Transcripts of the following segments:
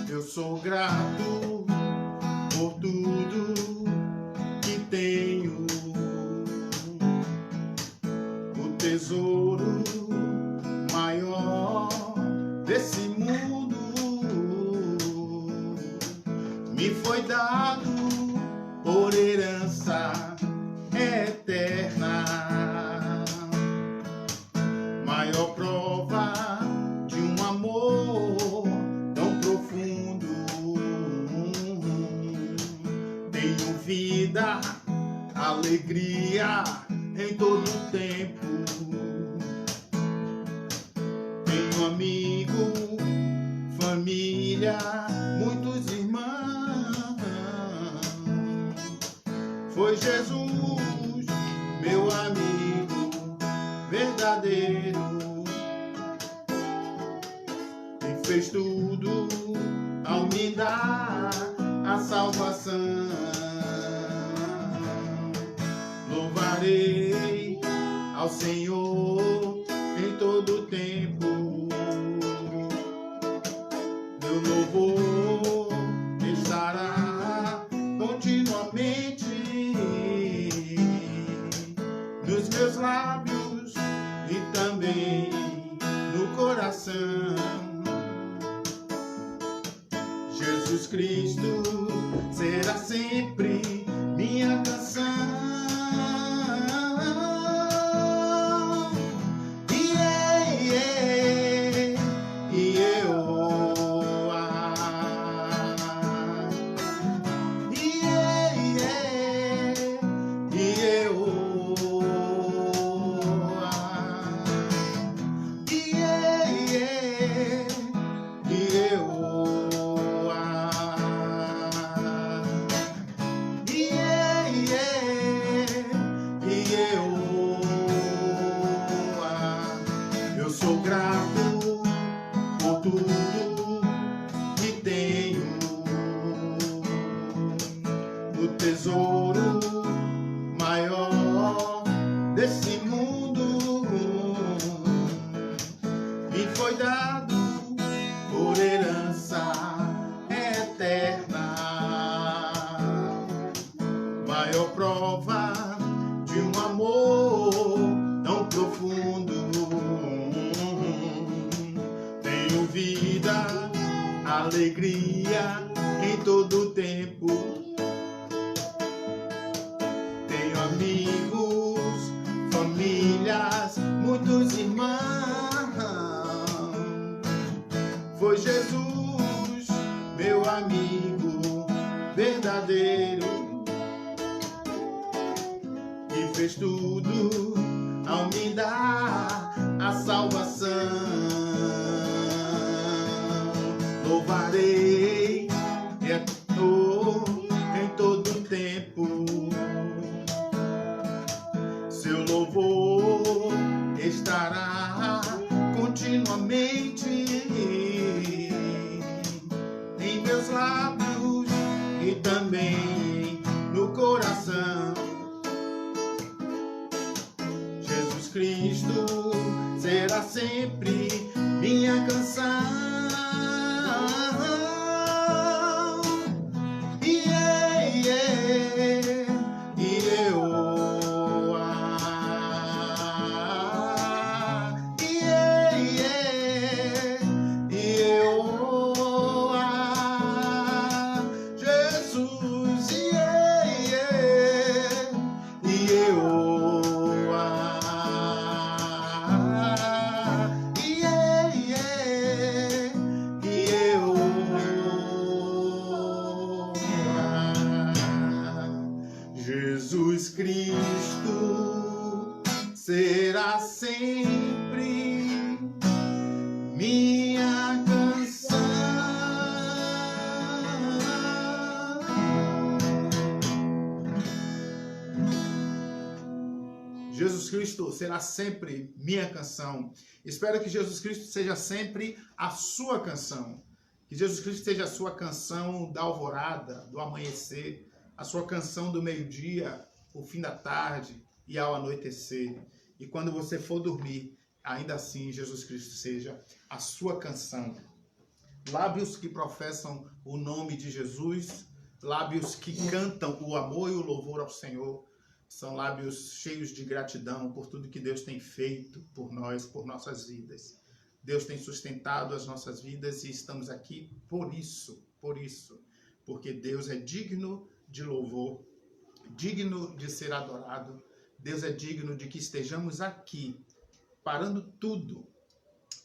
Eu sou grato por tudo que tenho. O tesouro maior desse mundo me foi dado por herança eterna. Maior prova de um amor tão profundo. Tenho vida, alegria em todo o tempo. Tenho amigo, família, muitos irmãos. Foi Jesus, meu amigo verdadeiro, e fez tudo ao me dar a salvação. Louvarei ao Senhor em todo o tempo. Meu louvor estará continuamente nos meus lábios e também no coração. Jesus Cristo será sempre minha canção. Eu sou grato por tudo que tenho. O tesouro maior desse mundo me foi dado por herança eterna. Maior prova de um amor tão profundo. Tenho vida, alegria em todo o tempo. Tenho amigos, famílias, muitos irmãos. Foi Jesus, meu amigo verdadeiro, que fez tudo ao me dar a salvação. Louvarei em todo o tempo. Seu louvor estará continuamente em meus lábios e também no coração. Jesus Cristo será sempre minha canção. Jesus Cristo será sempre minha canção. Jesus Cristo será sempre minha canção. Espero que Jesus Cristo seja sempre a sua canção. Que Jesus Cristo seja a sua canção da alvorada, do amanhecer, a sua canção do meio-dia, o fim da tarde e ao anoitecer. E quando você for dormir, ainda assim Jesus Cristo seja a sua canção. lábios que professam o nome de Jesus, lábios que cantam o amor e o louvor ao Senhor. São lábios cheios de gratidão por tudo que Deus tem feito por nós, por nossas vidas. Deus tem sustentado as nossas vidas e estamos aqui por isso, porque Deus é digno de louvor, digno de ser adorado. Deus é digno de que estejamos aqui, parando tudo,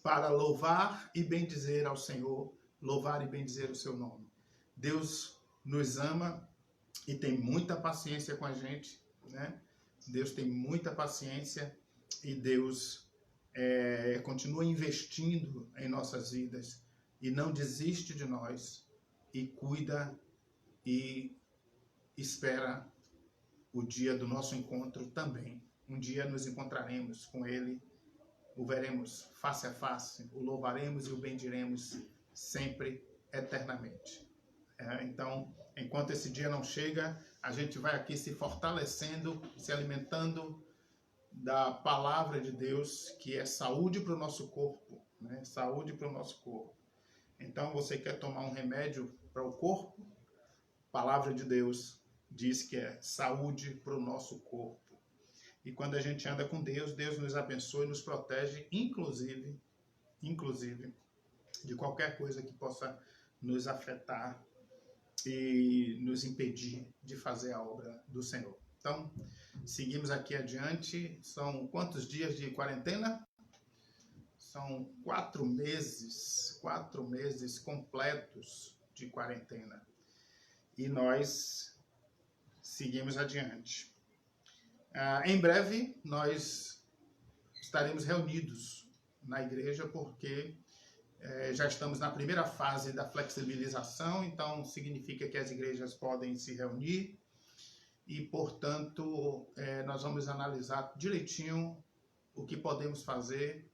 para louvar e bendizer ao Senhor, louvar e bendizer o seu nome. Deus nos ama e tem muita paciência com a gente, né? Deus tem muita paciência e Deus continua investindo em nossas vidas e não desiste de nós e cuida e espera o dia do nosso encontro também. Um dia nos encontraremos com Ele, o veremos face a face, o louvaremos e o bendiremos sempre, eternamente. Então, enquanto esse dia não chega, a gente vai aqui se fortalecendo, se alimentando da palavra de Deus, que é saúde para o nosso corpo, né? Saúde para o nosso corpo. Então, você quer tomar um remédio para o corpo? A palavra de Deus diz que é saúde para o nosso corpo. E quando a gente anda com Deus, Deus nos abençoa e nos protege, inclusive de qualquer coisa que possa nos afetar e nos impedir de fazer a obra do Senhor. Então, seguimos aqui adiante. São quantos dias de quarentena? São 4 meses completos de quarentena. E nós seguimos adiante. Em breve, nós estaremos reunidos na igreja, porque já estamos na primeira fase da flexibilização, então significa que as igrejas podem se reunir e, portanto, nós vamos analisar direitinho o que podemos fazer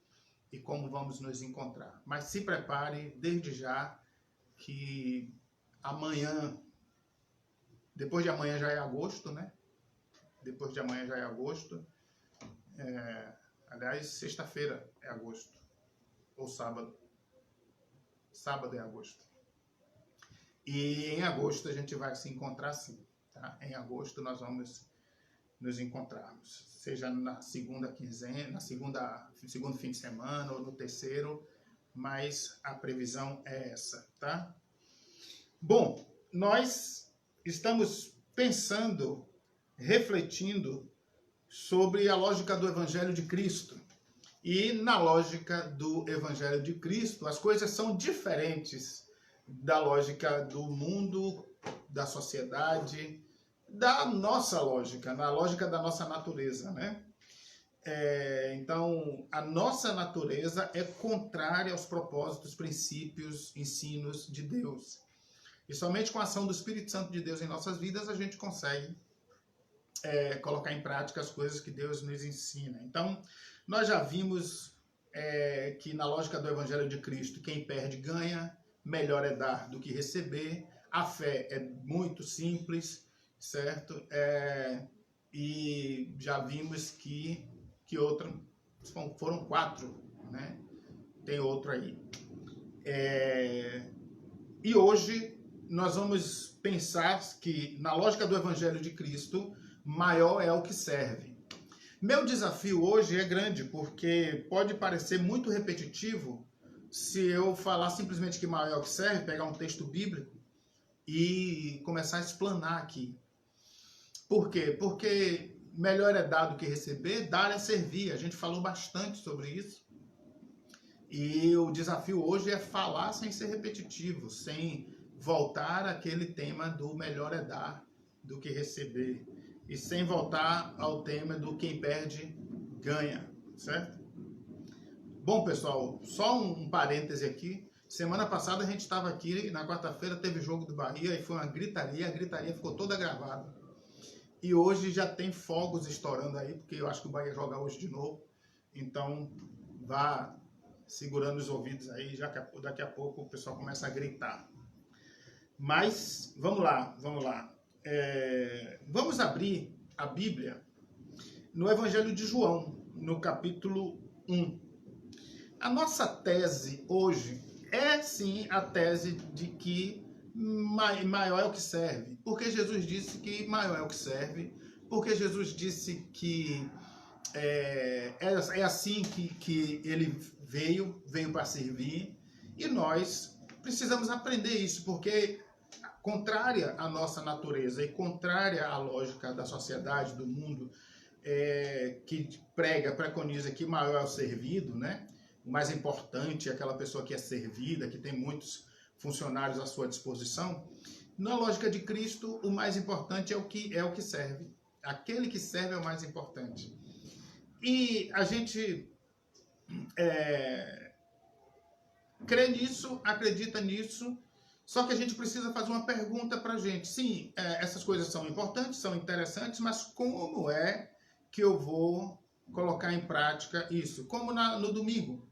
e como vamos nos encontrar. Mas se prepare desde já que amanhã, depois de amanhã já é agosto, né? Depois de amanhã já é agosto. Aliás, sexta-feira é agosto, ou sábado. Sábado é agosto. E em agosto a gente vai se encontrar sim, tá? Em agosto nós vamos nos encontrarmos, seja na segunda quinzena, segundo fim de semana ou no terceiro, mas a previsão é essa, tá? Bom, nós estamos pensando, refletindo sobre a lógica do Evangelho de Cristo. E na lógica do Evangelho de Cristo, as coisas são diferentes da lógica do mundo, da sociedade, da nossa lógica, na lógica da nossa natureza, né? Então, a nossa natureza é contrária aos propósitos, princípios, ensinos de Deus. E somente com a ação do Espírito Santo de Deus em nossas vidas a gente consegue colocar em prática as coisas que Deus nos ensina. Então, nós já vimos que na lógica do Evangelho de Cristo, quem perde ganha, melhor é dar do que receber, a fé é muito simples, certo? E já vimos que foram 4, né? Tem outro aí. E hoje nós vamos pensar que na lógica do Evangelho de Cristo, maior é o que serve. Meu desafio hoje é grande, porque pode parecer muito repetitivo se eu falar simplesmente que maior é o que serve, pegar um texto bíblico e começar a explanar aqui. Por quê? Porque melhor é dar do que receber, dar é servir. A gente falou bastante sobre isso. E o desafio hoje é falar sem ser repetitivo, sem voltar àquele tema do melhor é dar do que receber. E sem voltar ao tema do quem perde, ganha, certo? Bom, pessoal, só um parêntese aqui. Semana passada a gente estava aqui, na quarta-feira teve jogo do Bahia e foi uma gritaria, a gritaria ficou toda gravada. E hoje já tem fogos estourando aí, porque eu acho que o Bahia joga hoje de novo. Então, vá segurando os ouvidos aí, já que daqui a pouco o pessoal começa a gritar. Mas, vamos lá. Vamos abrir a Bíblia no Evangelho de João, no capítulo 1. A nossa tese hoje é sim a tese de que maior é o que serve. Porque Jesus disse que maior é o que serve. Porque Jesus disse que é assim que ele veio para servir. E nós precisamos aprender isso, porque contrária à nossa natureza e contrária à lógica da sociedade, do mundo, que preconiza que maior é o servido, né? O mais importante é aquela pessoa que é servida, que tem muitos funcionários à sua disposição. Na lógica de Cristo, o mais importante é o que serve. Aquele que serve é o mais importante. E a gente crê nisso, acredita nisso, só que a gente precisa fazer uma pergunta para a gente. Sim, essas coisas são importantes, são interessantes, mas como é que eu vou colocar em prática isso? Como no domingo,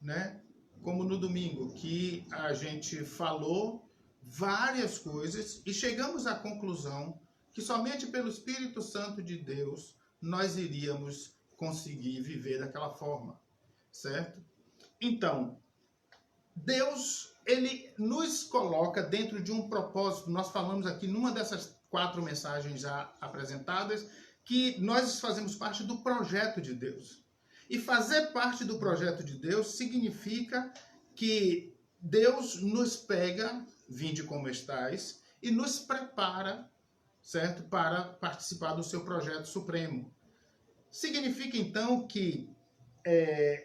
né? Como no domingo, que a gente falou várias coisas e chegamos à conclusão que somente pelo Espírito Santo de Deus nós iríamos conseguir viver daquela forma, certo? Então, Deus, ele nos coloca dentro de um propósito. Nós falamos aqui numa dessas 4 mensagens já apresentadas que nós fazemos parte do projeto de Deus. E fazer parte do projeto de Deus significa que Deus nos pega, vinde como estais, e nos prepara, certo, para participar do seu projeto supremo. Significa então que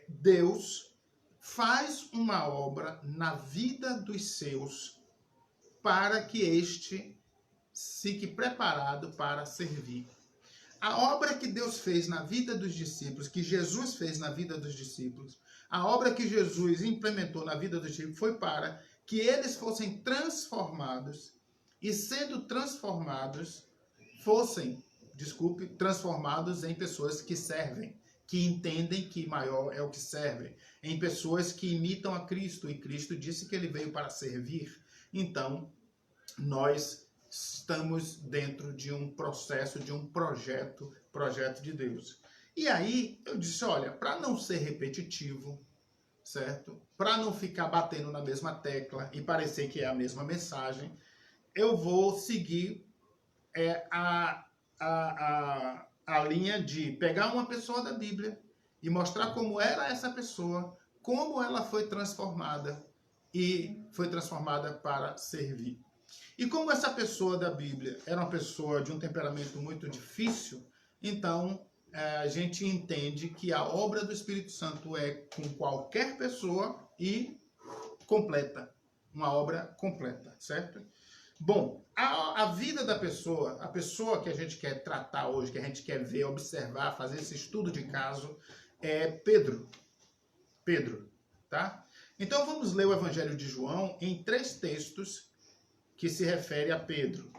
Deus faz uma obra na vida dos seus para que este fique preparado para servir. A obra que Deus fez na vida dos discípulos, que Jesus fez na vida dos discípulos, a obra que Jesus implementou na vida dos discípulos foi para que eles fossem transformados e, sendo transformados, transformados em pessoas que servem, que entendem que maior é o que serve, em pessoas que imitam a Cristo, e Cristo disse que ele veio para servir. Então, nós estamos dentro de um processo, de um projeto de Deus. E aí, eu disse, olha, para não ser repetitivo, certo? Para não ficar batendo na mesma tecla e parecer que é a mesma mensagem, eu vou seguir a linha de pegar uma pessoa da Bíblia e mostrar como era essa pessoa, como ela foi transformada e foi transformada para servir. E como essa pessoa da Bíblia era uma pessoa de um temperamento muito difícil, então a gente entende que a obra do Espírito Santo é com qualquer pessoa e completa, uma obra completa, certo? Bom, a vida da pessoa, a pessoa que a gente quer tratar hoje, que a gente quer ver, observar, fazer esse estudo de caso, é Pedro. Pedro, tá? Então vamos ler o Evangelho de João em 3 textos que se refere a Pedro.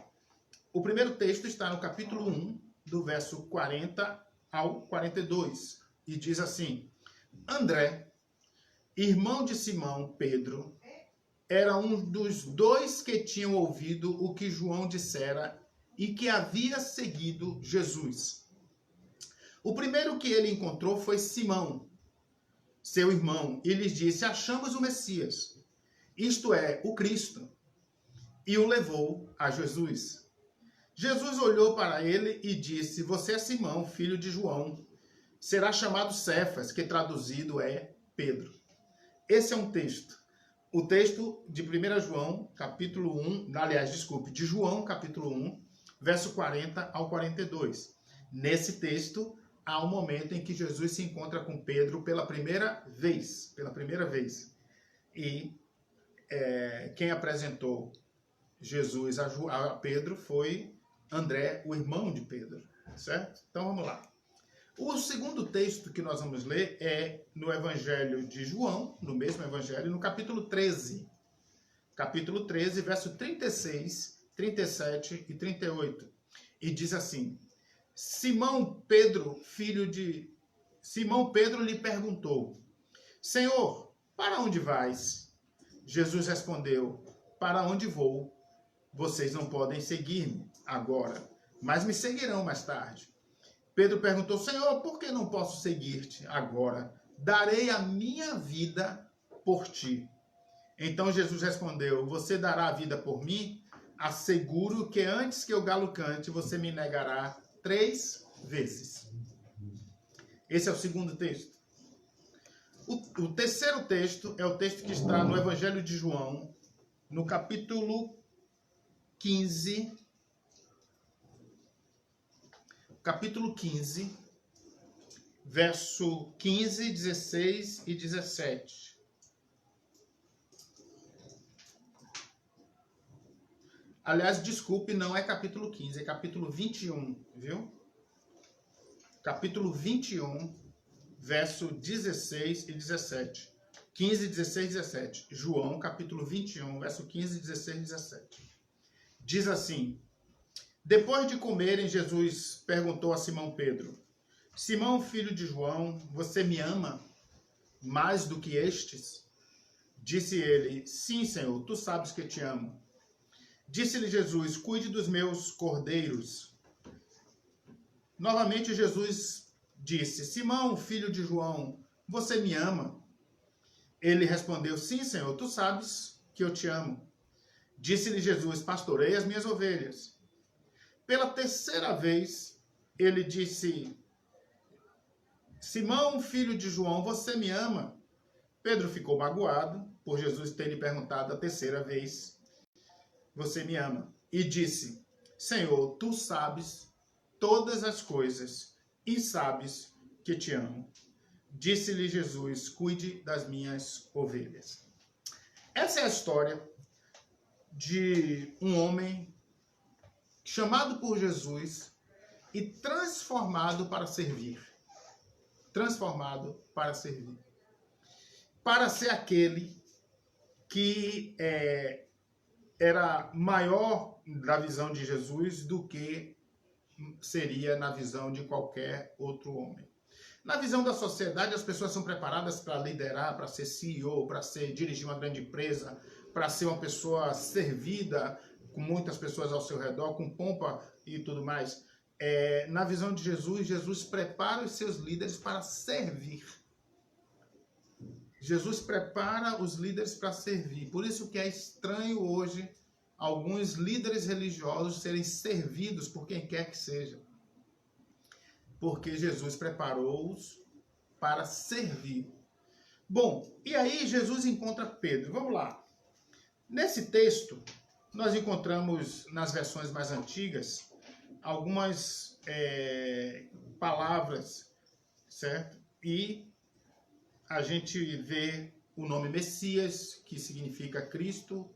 O primeiro texto está no capítulo 1, do verso 40 ao 42, e diz assim: André, irmão de Simão Pedro, era um dos 2 que tinham ouvido o que João dissera e que havia seguido Jesus. O primeiro que ele encontrou foi Simão, seu irmão, e lhes disse: achamos o Messias, isto é, o Cristo, e o levou a Jesus. Jesus olhou para ele e disse: você é Simão, filho de João, será chamado Cefas, que traduzido é Pedro. Esse é um texto. O texto de 1 João, capítulo 1, de João, capítulo 1, verso 40 ao 42. Nesse texto, há um momento em que Jesus se encontra com Pedro pela primeira vez. E quem apresentou Jesus a Pedro foi André, o irmão de Pedro, certo? Então vamos lá. O segundo texto que nós vamos ler é no Evangelho de João, no mesmo Evangelho, no capítulo 13. Capítulo 13, verso 36, 37 e 38. E diz assim: Simão Pedro lhe perguntou: Senhor, para onde vais? Jesus respondeu: para onde vou? Vocês não podem seguir-me agora, mas me seguirão mais tarde. Pedro perguntou: Senhor, por que não posso seguir-te agora? Darei a minha vida por ti. Então Jesus respondeu: você dará a vida por mim? Asseguro que antes que o galo cante, você me negará 3 vezes. Esse é o segundo texto. O terceiro texto é o texto que está no Evangelho de João, no capítulo 15. Capítulo 15, verso 15, 16 e 17. Aliás, desculpe, não é capítulo 15, é capítulo 21, viu? Capítulo 21, verso 16 e 17. 15, 16 e 17. João, capítulo 21, verso 15, 16 e 17. Diz assim: depois de comerem, Jesus perguntou a Simão Pedro: Simão, filho de João, você me ama mais do que estes? Disse ele: sim, Senhor, tu sabes que te amo. Disse-lhe Jesus: cuide dos meus cordeiros. Novamente Jesus disse: Simão, filho de João, você me ama? Ele respondeu: sim, Senhor, tu sabes que eu te amo. Disse-lhe Jesus: pastorei as minhas ovelhas. Pela terceira vez, ele disse: Simão, filho de João, você me ama? Pedro ficou magoado por Jesus ter lhe perguntado a terceira vez: você me ama? E disse: Senhor, tu sabes todas as coisas e sabes que te amo. Disse-lhe Jesus: cuide das minhas ovelhas. Essa é a história de um homem chamado por Jesus e transformado para servir. Transformado para servir. Para ser aquele que era maior na visão de Jesus do que seria na visão de qualquer outro homem. Na visão da sociedade, as pessoas são preparadas para liderar, para ser CEO, para dirigir uma grande empresa, para ser uma pessoa servida com muitas pessoas ao seu redor, com pompa e tudo mais. Na visão de Jesus, Jesus prepara os seus líderes para servir. Jesus prepara os líderes para servir. Por isso que é estranho hoje alguns líderes religiosos serem servidos por quem quer que seja. Porque Jesus preparou-os para servir. Bom, e aí Jesus encontra Pedro. Vamos lá. Nesse texto, nós encontramos nas versões mais antigas algumas palavras, certo? E a gente vê o nome Messias, que significa Cristo,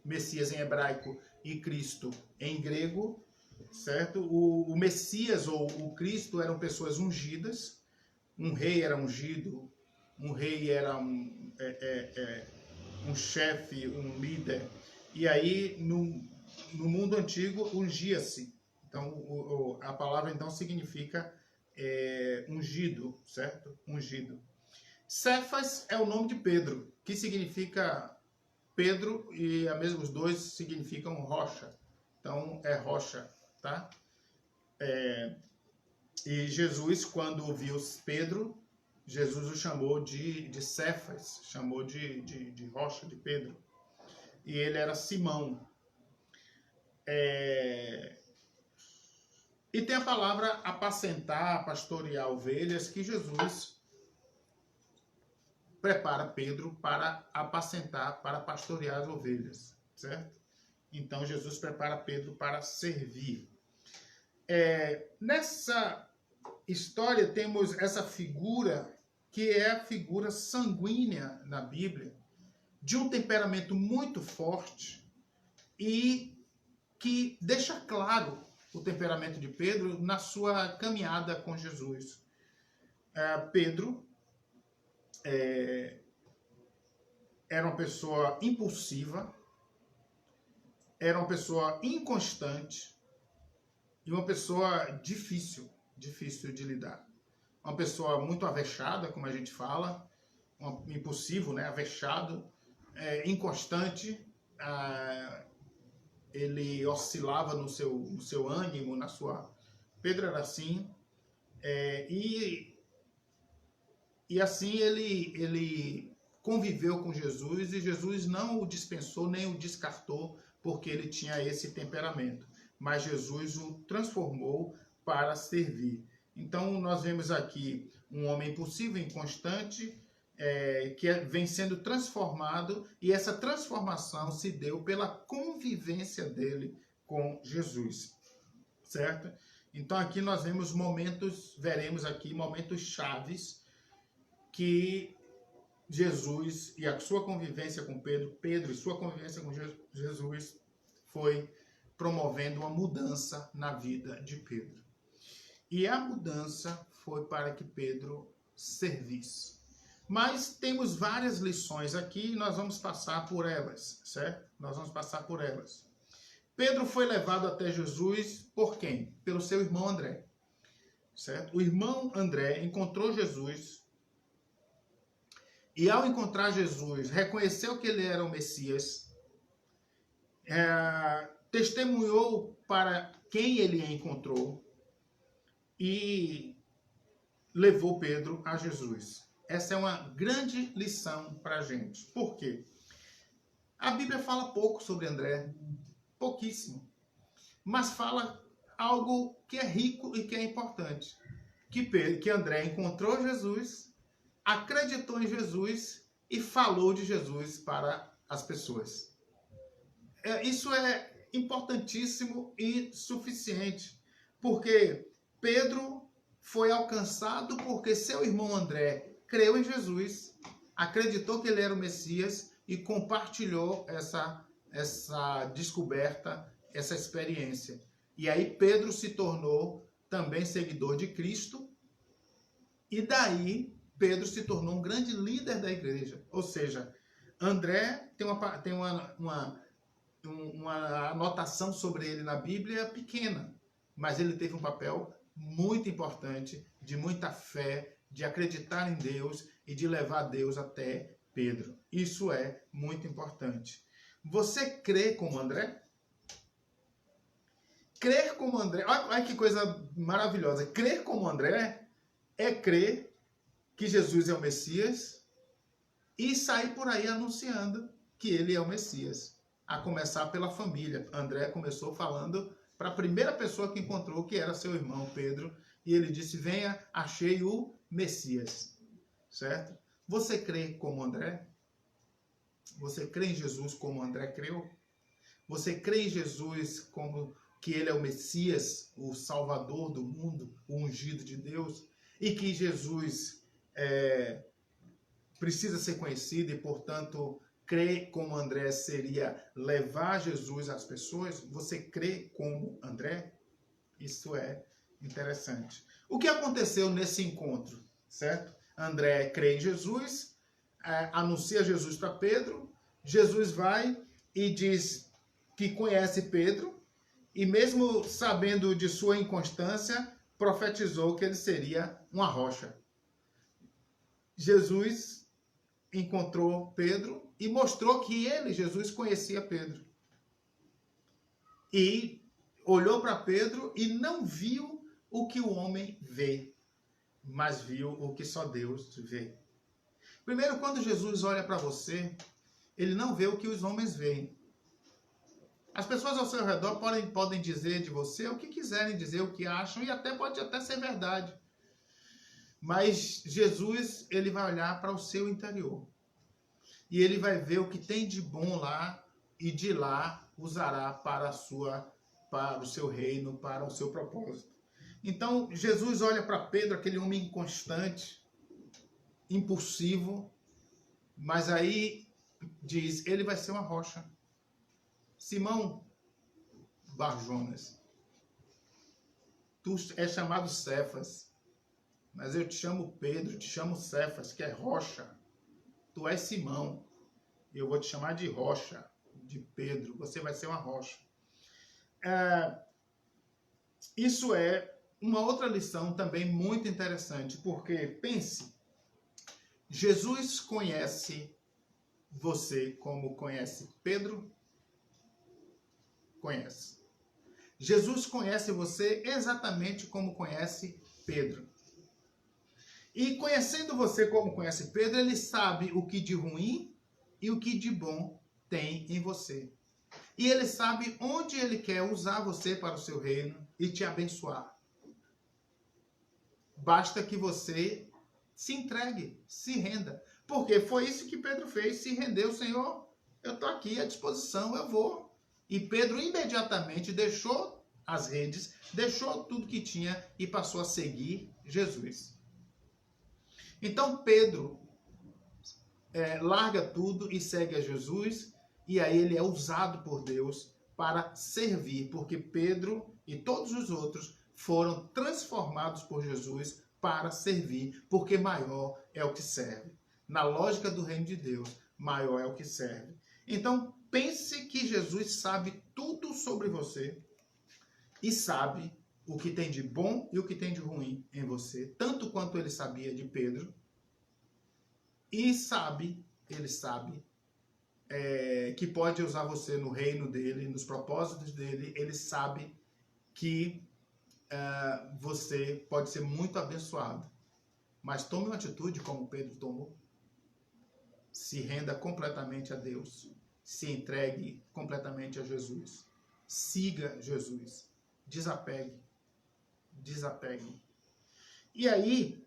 Messias em hebraico e Cristo em grego, certo? O Messias ou o Cristo eram pessoas ungidas, um rei era ungido, um rei era um chefe, um líder, e aí no mundo antigo ungia-se. Então a palavra então significa ungido, certo? Ungido. Cefas é o nome de Pedro, que significa Pedro, e os dois significam rocha. Então é rocha, tá? E Jesus, quando viu Pedro, Jesus o chamou de Cefas, chamou de rocha, de Pedro. E ele era Simão. E tem a palavra apacentar, pastorear ovelhas, que Jesus prepara Pedro para apacentar, para pastorear as ovelhas, certo? Então Jesus prepara Pedro para servir. Nessa história temos essa figura que é a figura sanguínea na Bíblia, de um temperamento muito forte e que deixa claro o temperamento de Pedro na sua caminhada com Jesus. Pedro era uma pessoa impulsiva, era uma pessoa inconstante e uma pessoa difícil de lidar. Uma pessoa muito avexada, como a gente fala, impulsivo, né? Avexado, inconstante, ele oscilava no seu ânimo, na sua... Pedro era assim, e assim ele conviveu com Jesus e Jesus não o dispensou nem o descartou porque ele tinha esse temperamento. Mas Jesus o transformou para servir. Então nós vemos aqui um homem impulsivo, inconstante, que vem sendo transformado, e essa transformação se deu pela convivência dele com Jesus, certo? Então aqui nós veremos aqui momentos chaves que Jesus e a sua convivência com Pedro e sua convivência com Jesus foi promovendo uma mudança na vida de Pedro. E a mudança foi para que Pedro servisse. Mas temos várias lições aqui e nós vamos passar por elas, certo? Nós vamos passar por elas. Pedro foi levado até Jesus por quem? Pelo seu irmão André, certo? O irmão André encontrou Jesus e, ao encontrar Jesus, reconheceu que ele era o Messias, testemunhou para quem ele encontrou e levou Pedro a Jesus. Essa é uma grande lição para a gente. Por quê? A Bíblia fala pouco sobre André, pouquíssimo, mas fala algo que é rico e que é importante. Que André encontrou Jesus, acreditou em Jesus e falou de Jesus para as pessoas. Isso é importantíssimo e suficiente, porque Pedro foi alcançado porque seu irmão André creu em Jesus, acreditou que ele era o Messias e compartilhou essa descoberta, essa experiência. E aí Pedro se tornou também seguidor de Cristo, e daí Pedro se tornou um grande líder da igreja. Ou seja, André tem uma anotação sobre ele na Bíblia pequena, mas ele teve um papel muito importante, de muita fé, de acreditar em Deus e de levar Deus até Pedro. Isso é muito importante. Você crê como André? Crer como André, olha que coisa maravilhosa. Crer como André é crer que Jesus é o Messias e sair por aí anunciando que ele é o Messias. A começar pela família. André começou falando para a primeira pessoa que encontrou, que era seu irmão Pedro, e ele disse: venha, achei o Messias. Certo? Você crê como André? Você crê em Jesus como André creu? Você crê em Jesus como que ele é o Messias, o Salvador do mundo, o ungido de Deus, e que Jesus precisa ser conhecido e, portanto, crer como André seria levar Jesus às pessoas? Você crê como André? Isso é interessante. O que aconteceu nesse encontro, certo? André crê em Jesus, anuncia Jesus para Pedro, Jesus vai e diz que conhece Pedro, e mesmo sabendo de sua inconstância, profetizou que ele seria uma rocha. Jesus encontrou Pedro e mostrou que Jesus conhecia Pedro. E olhou para Pedro e não viu o que o homem vê, mas viu o que só Deus vê. Primeiro, quando Jesus olha para você, ele não vê o que os homens veem. As pessoas ao seu redor podem dizer de você o que quiserem dizer, o que acham, e pode até ser verdade. Mas Jesus, ele vai olhar para o seu interior. E ele vai ver o que tem de bom lá, e de lá usará para o seu reino, para o seu propósito. Então, Jesus olha para Pedro, aquele homem inconstante, impulsivo, mas aí diz: ele vai ser uma rocha. Simão Barjonas, tu és chamado Cefas, mas eu te chamo Pedro, te chamo Cefas, que é rocha. Tu és Simão, eu vou te chamar de rocha, de Pedro, você vai ser uma rocha. Isso é uma outra lição também muito interessante, porque, pense, Jesus conhece você como conhece Pedro? Conhece. Jesus conhece você exatamente como conhece Pedro. E conhecendo você como conhece Pedro, ele sabe o que de ruim e o que de bom tem em você. E ele sabe onde ele quer usar você para o seu reino e te abençoar. Basta que você se entregue, se renda. Porque foi isso que Pedro fez, se rendeu, Senhor, eu estou aqui à disposição, eu vou. E Pedro imediatamente deixou as redes, deixou tudo que tinha e passou a seguir Jesus. Então Pedro larga tudo e segue a Jesus, e aí ele é usado por Deus para servir, porque Pedro e todos os outros foram transformados por Jesus para servir, porque maior é o que serve. Na lógica do reino de Deus, maior é o que serve. Então, pense que Jesus sabe tudo sobre você e sabe o que tem de bom e o que tem de ruim em você, tanto quanto ele sabia de Pedro. E ele sabe que pode usar você no reino dele, nos propósitos dele. Ele sabe que você pode ser muito abençoado. Mas tome uma atitude como Pedro tomou. Se renda completamente a Deus. Se entregue completamente a Jesus. Siga Jesus. Desapegue. Desapegue. E aí,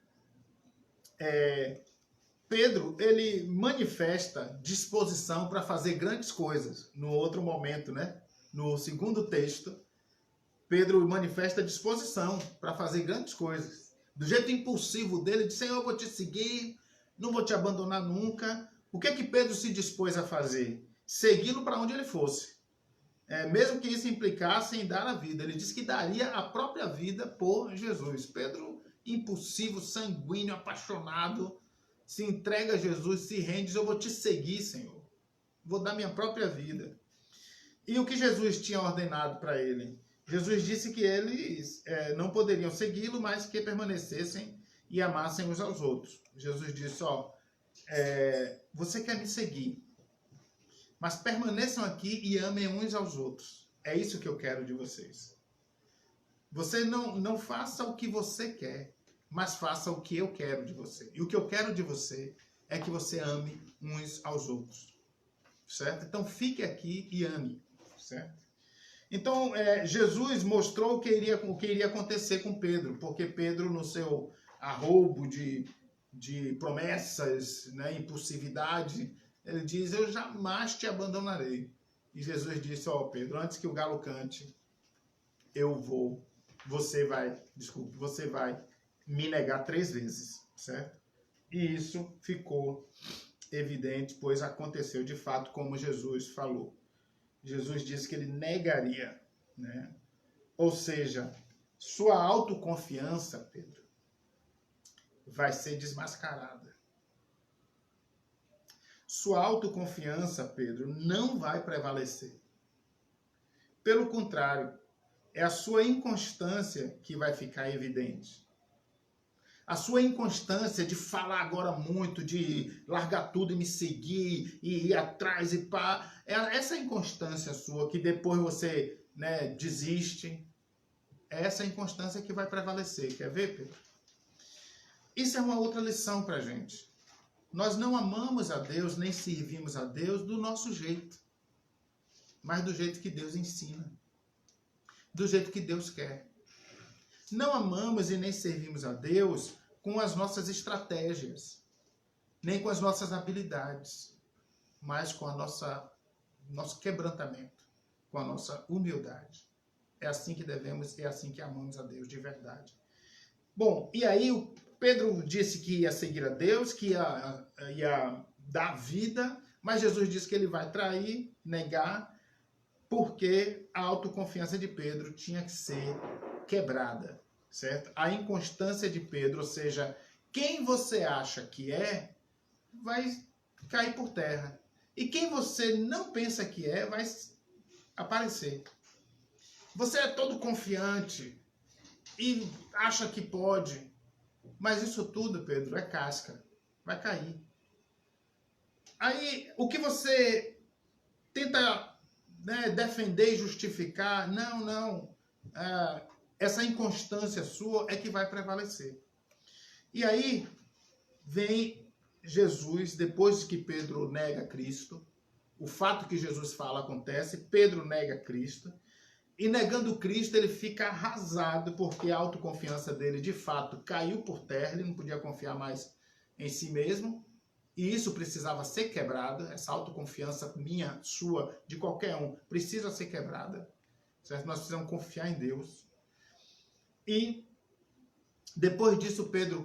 Pedro, ele manifesta disposição para fazer grandes coisas. No outro momento, né? No segundo texto, Pedro manifesta disposição para fazer grandes coisas. Do jeito impulsivo dele, ele diz, Senhor, eu vou te seguir, não vou te abandonar nunca. O que é que Pedro se dispôs a fazer? Segui-lo para onde ele fosse. Mesmo que isso implicasse em dar a vida. Ele disse que daria a própria vida por Jesus. Pedro, impulsivo, sanguíneo, apaixonado, se entrega a Jesus, se rende, diz, eu vou te seguir, Senhor. Vou dar minha própria vida. E o que Jesus tinha ordenado para ele? Jesus disse que eles não poderiam segui-lo, mas que permanecessem e amassem uns aos outros. Jesus disse, você quer me seguir, mas permaneçam aqui e amem uns aos outros. É isso que eu quero de vocês. Você não faça o que você quer, mas faça o que eu quero de você. E o que eu quero de você é que você ame uns aos outros. Certo? Então fique aqui e ame. Certo? Então Jesus mostrou o que iria acontecer com Pedro, porque Pedro, no seu arroubo de promessas, né, impulsividade, ele diz, eu jamais te abandonarei. E Jesus disse, Pedro, antes que o galo cante, você vai me negar 3 vezes, certo? E isso ficou evidente, pois aconteceu de fato como Jesus falou. Jesus disse que ele negaria, né? Ou seja, sua autoconfiança, Pedro, vai ser desmascarada. Sua autoconfiança, Pedro, não vai prevalecer. Pelo contrário, é a sua inconstância que vai ficar evidente. A sua inconstância de falar agora muito, de largar tudo e me seguir, e ir atrás e pá. É essa inconstância sua que depois você, né, desiste. É essa inconstância que vai prevalecer. Quer ver, Pedro? Isso é uma outra lição pra gente. Nós não amamos a Deus, nem servimos a Deus do nosso jeito. Mas do jeito que Deus ensina. Do jeito que Deus quer. Não amamos e nem servimos a Deus com as nossas estratégias, nem com as nossas habilidades, mas com nosso quebrantamento, com a nossa humildade. É assim que devemos, é assim que amamos a Deus de verdade. Bom, e aí o Pedro disse que ia seguir a Deus, que ia dar vida, mas Jesus disse que ele vai trair, negar, porque a autoconfiança de Pedro tinha que ser quebrada, certo? A inconstância de Pedro, ou seja, quem você acha que vai cair por terra. E quem você não pensa que vai aparecer. Você é todo confiante e acha que pode, mas isso tudo, Pedro, é casca. Vai cair. Aí, o que você tenta, né, defender e justificar, não. Essa inconstância sua é que vai prevalecer. E aí, vem Jesus, depois que Pedro nega Cristo, o fato que Jesus fala acontece, Pedro nega Cristo, e negando Cristo ele fica arrasado, porque a autoconfiança dele de fato caiu por terra, ele não podia confiar mais em si mesmo, e isso precisava ser quebrado, essa autoconfiança minha, sua, de qualquer um, precisa ser quebrada, certo? Nós precisamos confiar em Deus. E depois disso, Pedro,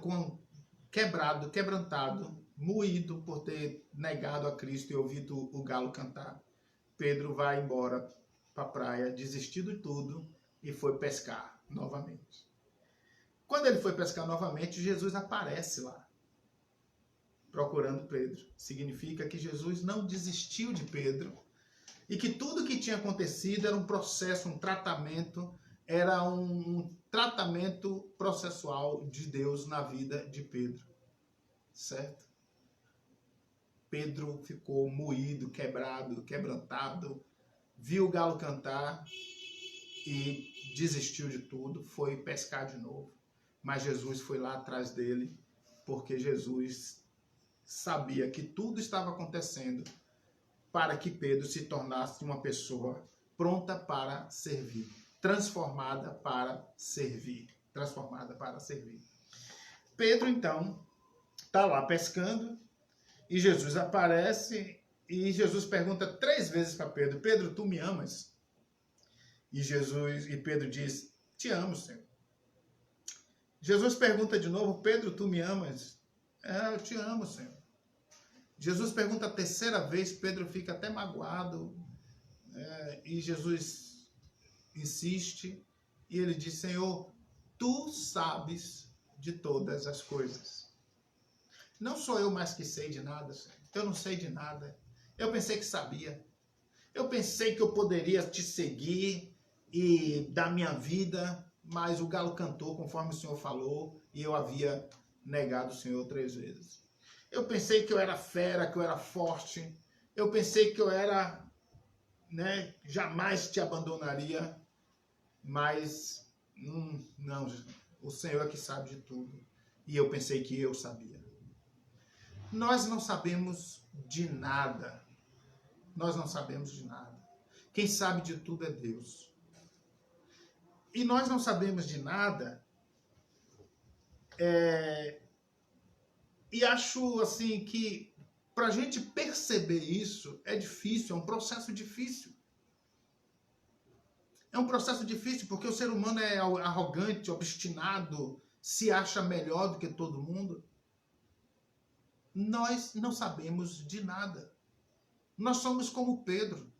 quebrado, quebrantado, moído por ter negado a Cristo e ouvido o galo cantar, Pedro vai embora para a praia, desistiu de tudo e foi pescar novamente. Quando ele foi pescar novamente, Jesus aparece lá, procurando Pedro. Significa que Jesus não desistiu de Pedro e que tudo que tinha acontecido era um processo, um tratamento, era um tratamento processual de Deus na vida de Pedro, certo? Pedro ficou moído, quebrado, quebrantado, viu o galo cantar e desistiu de tudo, foi pescar de novo. Mas Jesus foi lá atrás dele, porque Jesus sabia que tudo estava acontecendo para que Pedro se tornasse uma pessoa pronta para servir, transformada para servir, transformada para servir. Pedro, então, está lá pescando e Jesus aparece e Jesus pergunta 3 vezes para Pedro: Pedro, tu me amas? E Pedro diz: te amo, Senhor. Jesus pergunta de novo: Pedro, tu me amas? Eu te amo, Senhor. Jesus pergunta a 3ª vez, Pedro fica até magoado, e Jesus insiste, e ele diz: Senhor, tu sabes de todas as coisas. Não sou eu mais que sei de nada, Senhor. Eu não sei de nada. Eu pensei que sabia. Eu pensei que eu poderia te seguir e dar minha vida, mas o galo cantou conforme o Senhor falou e eu havia negado o Senhor 3 vezes. Eu pensei que eu era fera, que eu era forte. Eu pensei que eu era, jamais te abandonaria, mas não, o Senhor é que sabe de tudo. E eu pensei que eu sabia. Nós não sabemos de nada. Nós não sabemos de nada. Quem sabe de tudo é Deus. E nós não sabemos de nada. E acho assim que para a gente perceber isso é difícil, é um processo difícil. É um processo difícil porque o ser humano é arrogante, obstinado, se acha melhor do que todo mundo. Nós não sabemos de nada. Nós somos como Pedro,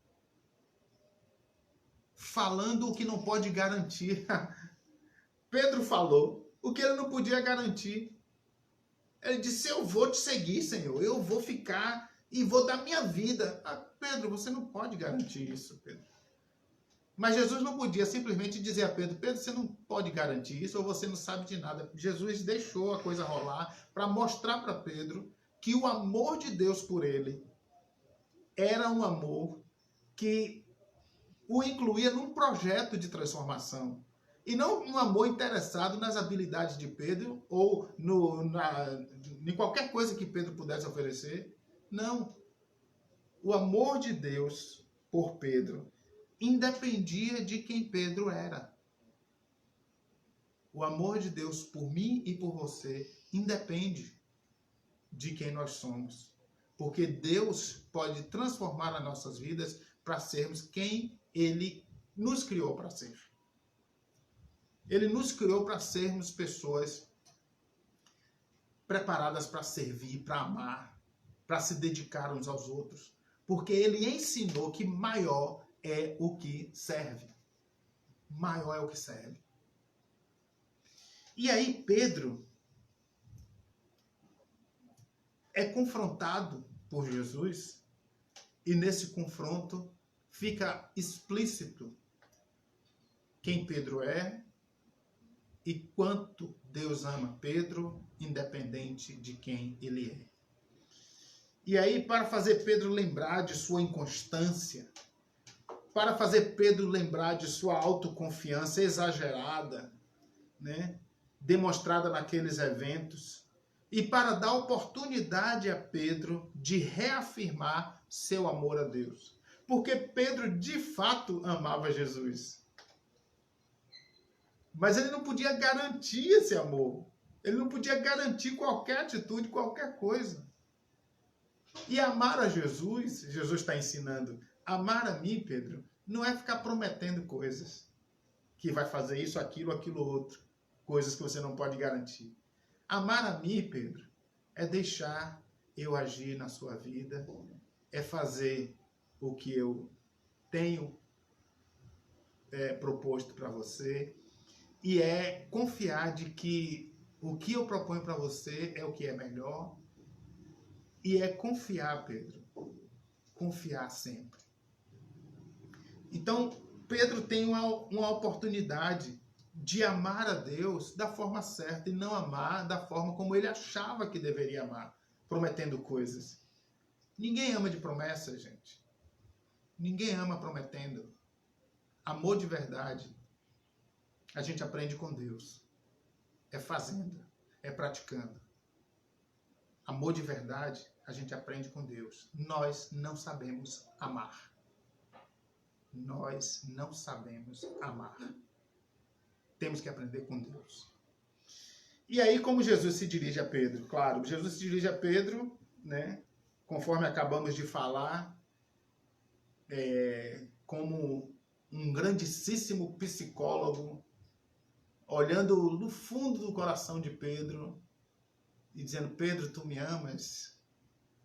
falando o que não pode garantir. Pedro falou o que ele não podia garantir. Ele disse: eu vou te seguir, Senhor, eu vou ficar e vou dar minha vida. Pedro, você não pode garantir isso, Pedro. Mas Jesus não podia simplesmente dizer a Pedro: Pedro, você não pode garantir isso, ou você não sabe de nada. Jesus deixou a coisa rolar para mostrar para Pedro que o amor de Deus por ele era um amor que o incluía num projeto de transformação. E não um amor interessado nas habilidades de Pedro ou em qualquer coisa que Pedro pudesse oferecer. Não. O amor de Deus por Pedro independia de quem Pedro era. O amor de Deus por mim e por você independe de quem nós somos. Porque Deus pode transformar as nossas vidas para sermos quem Ele nos criou para ser. Ele nos criou para sermos pessoas preparadas para servir, para amar, para se dedicar uns aos outros. Porque Ele ensinou que maior é o que serve. Maior é o que serve. E aí Pedro é confrontado por Jesus e nesse confronto fica explícito quem Pedro é e quanto Deus ama Pedro, independente de quem ele é. E aí, para fazer Pedro lembrar de sua inconstância, para fazer Pedro lembrar de sua autoconfiança exagerada, demonstrada naqueles eventos, e para dar oportunidade a Pedro de reafirmar seu amor a Deus. Porque Pedro de fato amava Jesus. Mas ele não podia garantir esse amor. Ele não podia garantir qualquer atitude, qualquer coisa. E amar a Jesus, Jesus está ensinando, amar a mim, Pedro, não é ficar prometendo coisas. Que vai fazer isso, aquilo outro. Coisas que você não pode garantir. Amar a mim, Pedro, é deixar eu agir na sua vida, é fazer o que eu tenho proposto para você, e é confiar de que o que eu proponho para você é o que é melhor, e é confiar, Pedro, confiar sempre. Então, Pedro tem uma oportunidade de amar a Deus da forma certa e não amar da forma como ele achava que deveria amar, prometendo coisas. Ninguém ama de promessa, gente. Ninguém ama prometendo. Amor de verdade, a gente aprende com Deus. É fazendo, é praticando. Amor de verdade, a gente aprende com Deus. Nós não sabemos amar. Nós não sabemos amar. Temos que aprender com Deus. E aí, como Jesus se dirige a Pedro? Claro, Jesus se dirige a Pedro, né? Conforme acabamos de falar, como um grandíssimo psicólogo, olhando no fundo do coração de Pedro e dizendo: Pedro, tu me amas?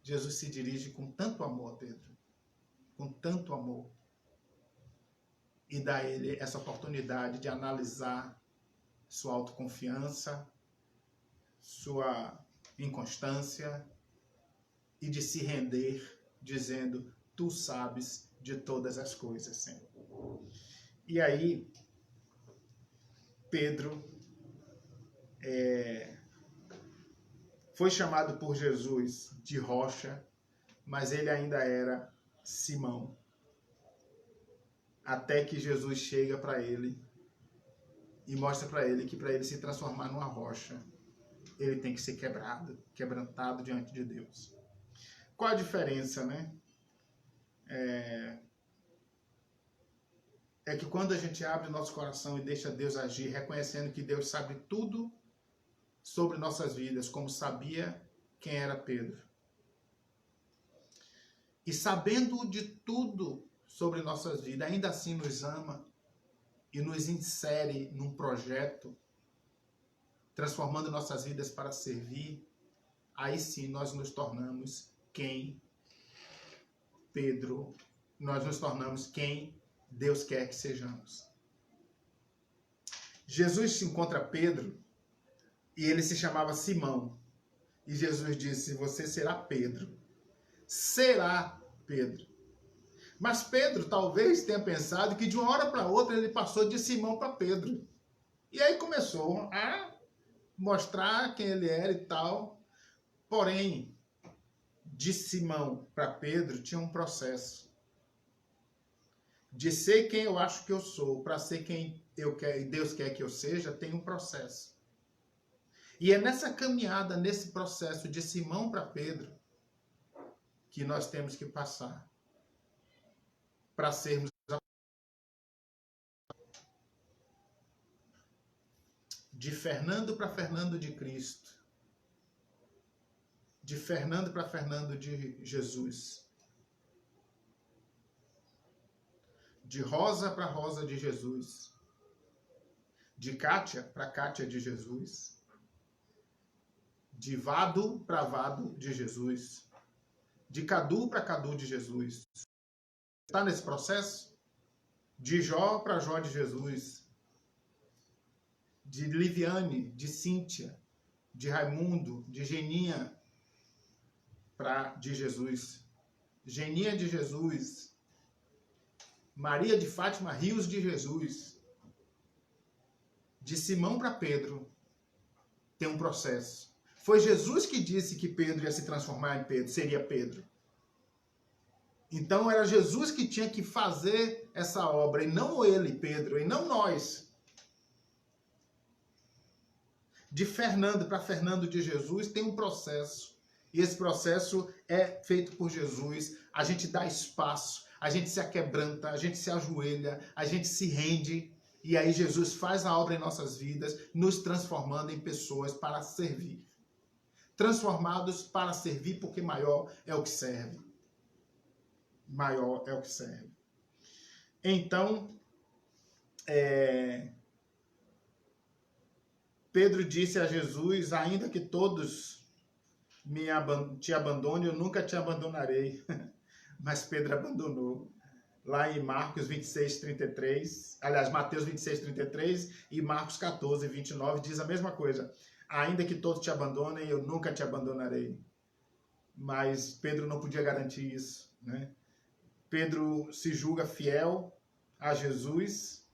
Jesus se dirige com tanto amor a Pedro, com tanto amor, e dá a ele essa oportunidade de analisar sua autoconfiança, sua inconstância, e de se render, dizendo: tu sabes de todas as coisas, Senhor. E aí, Pedro foi chamado por Jesus de rocha, mas ele ainda era Simão. Até que Jesus chega para ele e mostra para ele que para ele se transformar numa rocha, ele tem que ser quebrantado diante de Deus. Qual a diferença, né? É que quando a gente abre nosso coração e deixa Deus agir, reconhecendo que Deus sabe tudo sobre nossas vidas, como sabia quem era Pedro. E sabendo de tudo sobre nossas vidas, ainda assim nos ama e nos insere num projeto, transformando nossas vidas para servir, aí sim nós nos tornamos quem Pedro, nós nos tornamos quem Deus quer que sejamos. Jesus se encontra Pedro e ele se chamava Simão. E Jesus disse: você será Pedro. Será Pedro. Mas Pedro talvez tenha pensado que de uma hora para outra ele passou de Simão para Pedro. E aí começou a mostrar quem ele era e tal. Porém, de Simão para Pedro tinha um processo. De ser quem eu acho que eu sou para ser quem Deus quer que eu seja, tem um processo. E é nessa caminhada, nesse processo de Simão para Pedro, que nós temos que passar para sermos de Fernando para Fernando de Cristo, de Fernando para Fernando de Jesus, de Rosa para Rosa de Jesus, de Kátia para Kátia de Jesus, de Vado para Vado de Jesus, de Cadu para Cadu de Jesus. Está nesse processo? De Jó para Jó de Jesus, de Liviane, de Cíntia, de Raimundo, de Geninha de Jesus, Geninha de Jesus, Maria de Fátima Rios de Jesus, de Simão para Pedro, tem um processo. Foi Jesus que disse que Pedro ia se transformar em Pedro, seria Pedro. Então era Jesus que tinha que fazer essa obra, e não ele, Pedro, e não nós. de Fernando para Fernando de Jesus, tem um processo. E esse processo é feito por Jesus. A gente dá espaço, a gente se aquebranta, a gente se ajoelha, a gente se rende. E aí Jesus faz a obra em nossas vidas, nos transformando em pessoas para servir. Transformados para servir, porque maior é o que serve. Maior é o que serve. Então, Pedro disse a Jesus, ainda que todos te abandonem, eu nunca te abandonarei. Mas Pedro abandonou. Lá em Marcos 26, 33, aliás, Mateus 26, 33 e Marcos 14, 29, diz a mesma coisa. Ainda que todos te abandonem, eu nunca te abandonarei. Mas Pedro não podia garantir isso, né? Pedro se julga fiel a Jesus,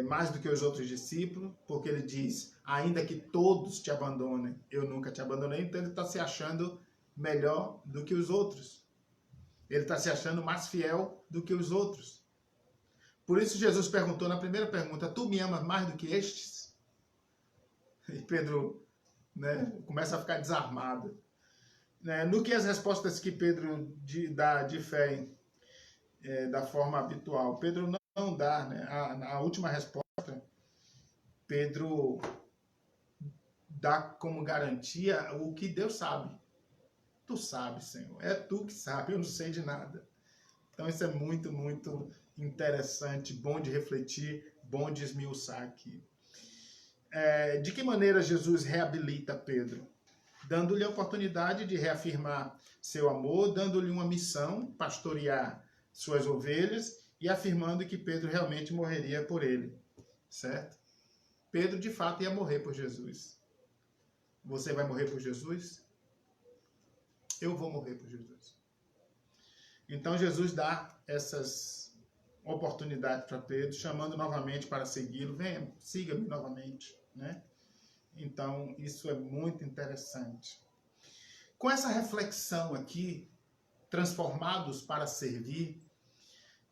mais do que os outros discípulos, porque ele diz, ainda que todos te abandonem, eu nunca te abandonei. Então ele está se achando melhor do que os outros. Ele está se achando mais fiel do que os outros. Por isso Jesus perguntou na primeira pergunta, tu me amas mais do que estes? E Pedro, né, começa a ficar desarmado. No que as respostas que Pedro dá de fé da forma habitual, Pedro não dá, né? A última resposta, Pedro dá como garantia o que Deus sabe. Tu sabes, Senhor, é tu que sabe, eu não sei de nada. Então isso é muito, muito interessante, bom de refletir, bom de esmiuçar aqui. De que maneira Jesus reabilita Pedro? Dando-lhe a oportunidade de reafirmar seu amor, dando-lhe uma missão, pastorear suas ovelhas e afirmando que Pedro realmente morreria por ele, certo? Pedro, de fato, ia morrer por Jesus. Você vai morrer por Jesus? Eu vou morrer por Jesus. Então, Jesus dá essas oportunidades para Pedro, chamando novamente para segui-lo. Venha, siga-me novamente, né? Então, isso é muito interessante. Com essa reflexão aqui, transformados para servir,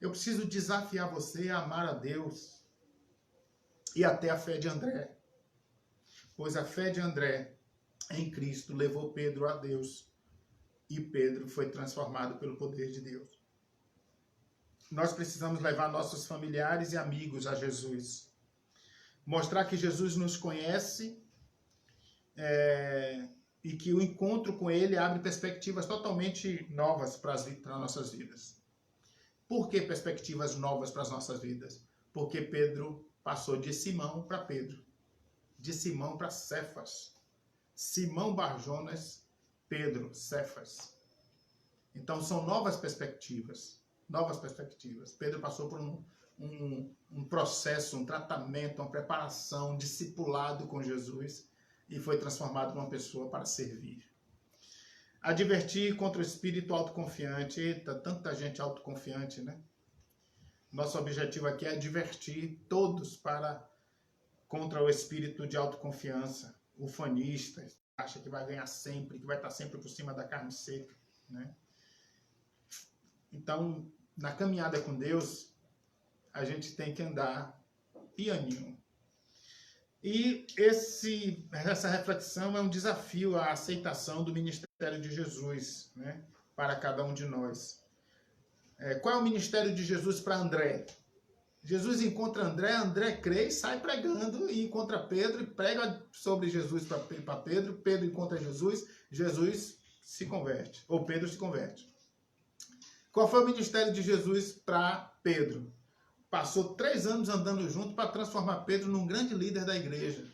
eu preciso desafiar você a amar a Deus e até a fé de André. Pois a fé de André em Cristo levou Pedro a Deus e Pedro foi transformado pelo poder de Deus. Nós precisamos levar nossos familiares e amigos a Jesus. Mostrar que Jesus nos conhece e que o encontro com Ele abre perspectivas totalmente novas para as nossas vidas. Por que perspectivas novas para as nossas vidas? Porque Pedro passou de Simão para Pedro, de Simão para Cefas, Simão Barjonas, Pedro, Cefas. Então são novas perspectivas, novas perspectivas. Pedro passou por um processo, um tratamento, uma preparação, um discipulado com Jesus e foi transformado numa pessoa para servir. Advertir contra o espírito autoconfiante. Eita, tanta gente autoconfiante, né? Nosso objetivo aqui é advertir todos contra o espírito de autoconfiança, ufanista, acha que vai ganhar sempre, que vai estar sempre por cima da carne seca, né? Então, na caminhada com Deus, a gente tem que andar pianinho. E essa reflexão é um desafio à aceitação do ministério de Jesus, né, para cada um de nós. Qual é o ministério de Jesus para André? Jesus encontra André, André crê e sai pregando, e encontra Pedro e prega sobre Jesus para Pedro, Pedro encontra Jesus, Jesus se converte, ou Pedro se converte. Qual foi o ministério de Jesus para Pedro? Passou 3 anos andando junto para transformar Pedro num grande líder da igreja.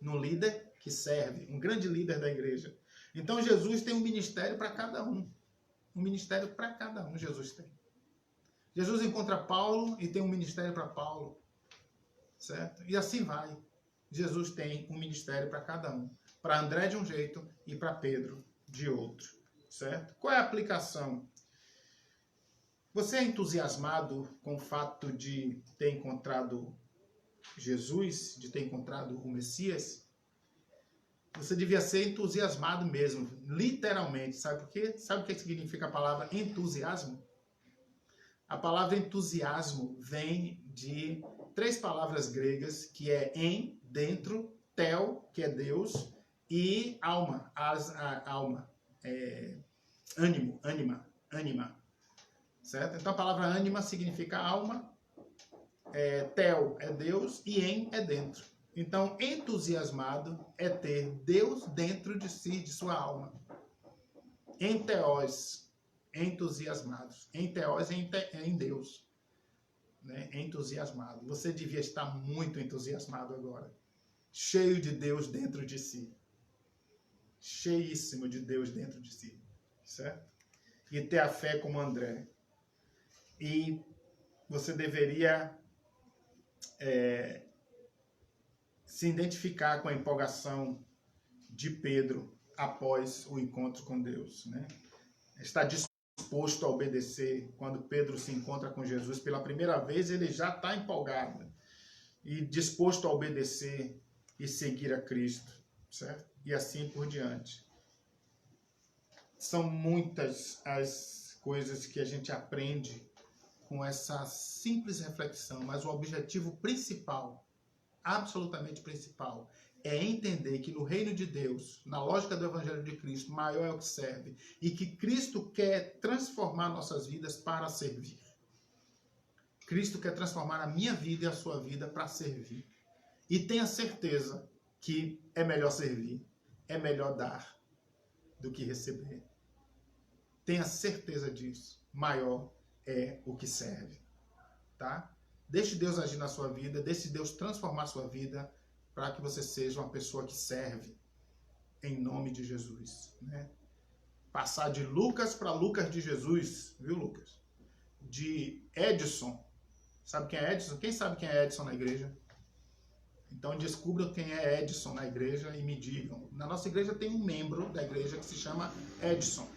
Num líder que serve, um grande líder da igreja. Então Jesus tem um ministério para cada um. Um ministério para cada um Jesus tem. Jesus encontra Paulo e tem um ministério para Paulo. Certo? E assim vai. Jesus tem um ministério para cada um. Para André de um jeito e para Pedro de outro. Certo? Qual é a aplicação? Você é entusiasmado com o fato de ter encontrado Jesus, de ter encontrado o Messias? Você devia ser entusiasmado mesmo, literalmente. Sabe por quê? Sabe o que significa a palavra entusiasmo? A palavra entusiasmo vem de 3 palavras gregas, que é em, dentro Tel, que é Deus, e alma, alma, ânimo, ânima, certo? Então a palavra ânima significa alma, Tel é Deus e em é dentro. Então entusiasmado é ter Deus dentro de si, de sua alma. Enteós, entusiasmados. Enteós é em Deus. Né? Entusiasmado. Você devia estar muito entusiasmado agora. Cheio de Deus dentro de si. Cheíssimo de Deus dentro de si. Certo? E ter a fé como André. E você deveria se identificar com a empolgação de Pedro após o encontro com Deus, né? Está disposto a obedecer. Quando Pedro se encontra com Jesus pela primeira vez, ele já está empolgado e disposto a obedecer e seguir a Cristo, certo? E assim por diante. São muitas as coisas que a gente aprende com essa simples reflexão, mas o objetivo principal, absolutamente principal, é entender que no reino de Deus, na lógica do Evangelho de Cristo, maior é o que serve. E que Cristo quer transformar nossas vidas para servir. Cristo quer transformar a minha vida e a sua vida para servir. E tenha certeza que é melhor servir, é melhor dar do que receber. Tenha certeza disso. Maior é o que serve. Tá? Deixe Deus agir na sua vida, deixe Deus transformar a sua vida, para que você seja uma pessoa que serve, em nome de Jesus. Né? Passar de Lucas para Lucas de Jesus, viu, Lucas? De Edson. Sabe quem é Edson? Quem sabe quem é Edson na igreja? Então descubram quem é Edson na igreja e me digam. Na nossa igreja tem um membro da igreja que se chama Edson,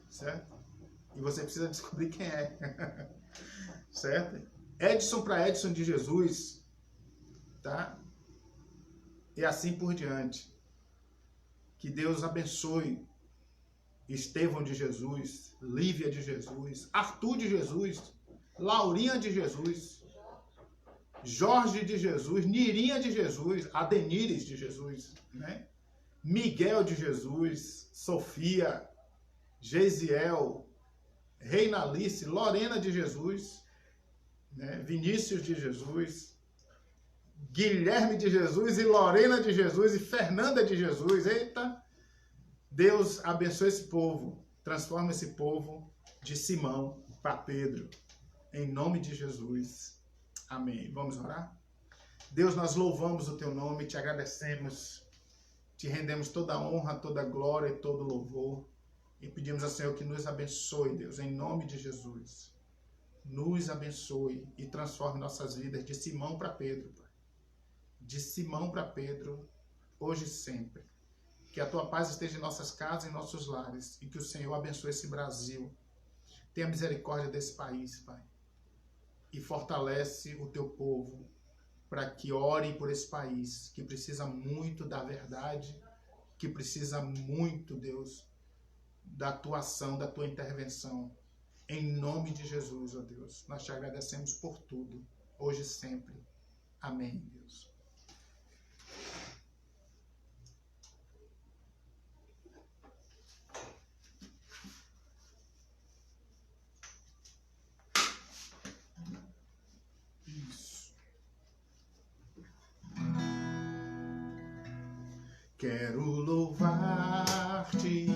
certo? E você precisa descobrir quem é, certo? Edson para Edson de Jesus, tá? E assim por diante. Que Deus abençoe Estevão de Jesus, Lívia de Jesus, Arthur de Jesus, Laurinha de Jesus, Jorge de Jesus, Nirinha de Jesus, Adenires de Jesus, né? Miguel de Jesus, Sofia, Geisiel, Reinalice, Lorena de Jesus, né? Vinícius de Jesus, Guilherme de Jesus e Lorena de Jesus e Fernanda de Jesus. Eita! Deus abençoe esse povo. Transforma esse povo de Simão para Pedro. Em nome de Jesus. Amém. Vamos orar? Deus, nós louvamos o teu nome, te agradecemos, te rendemos toda a honra, toda a glória e todo o louvor. E pedimos ao Senhor que nos abençoe, Deus, em nome de Jesus. Nos abençoe e transforme nossas vidas de Simão para Pedro, Pai. De Simão para Pedro, hoje e sempre. Que a tua paz esteja em nossas casas, em nossos lares, e que o Senhor abençoe esse Brasil. Tenha misericórdia desse país, Pai. E fortalece o teu povo, para que ore por esse país, que precisa muito da verdade, que precisa muito, Deus, da tua ação, da tua intervenção. Em nome de Jesus, ó Deus, nós te agradecemos por tudo, hoje e sempre. Amém, Deus. Quero louvar-te,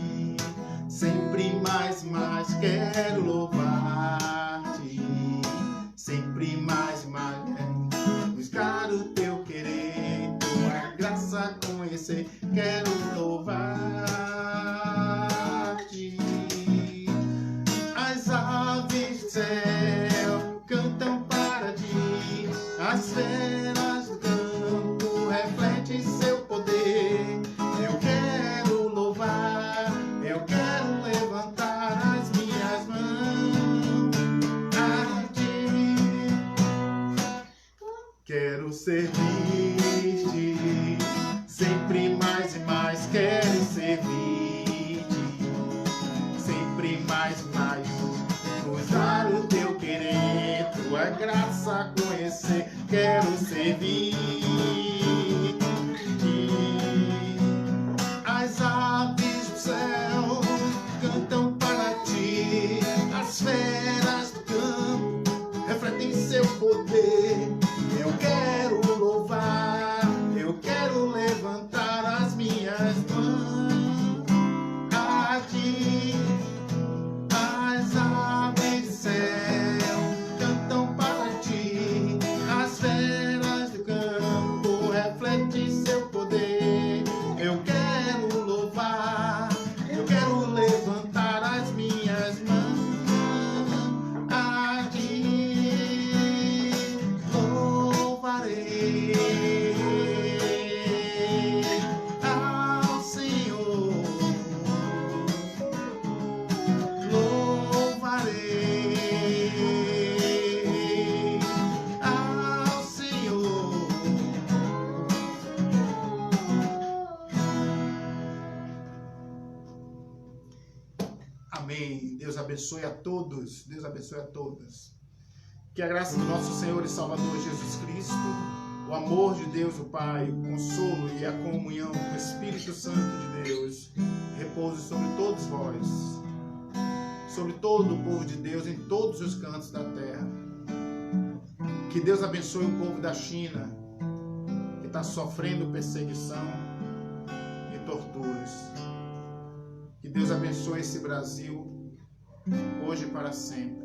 sempre mais, quero louvar-te, sempre mais, buscar o teu querer, tua graça conhecer, quero louvar-te. As aves do céu cantam para ti, as feras do campo refletem seu poder. Eu quero louvar, eu quero levantar as minhas mãos a ti. Quero servir-te, sempre mais e mais quero servir-te, sempre mais e mais usar o teu querer, tua graça conhecer, quero servir. poder. Eu quero louvar, eu quero levantar as minhas mãos a ti. As aves do céu cantam para ti, as feras do campo refletem seu poder. Eu quero louvar, eu quero levantar as minhas mãos a ti. Louvarei ao Senhor, louvarei ao Senhor. Amém. Deus abençoe a todos. Deus abençoe a todas. Que a graça do nosso Senhor e Salvador Jesus Cristo, o amor de Deus o Pai, o consolo e a comunhão do Espírito Santo de Deus repouse sobre todos vós, sobre todo o povo de Deus em todos os cantos da terra. Que Deus abençoe o povo da China, que está sofrendo perseguição e torturas. Que Deus abençoe esse Brasil, hoje e para sempre.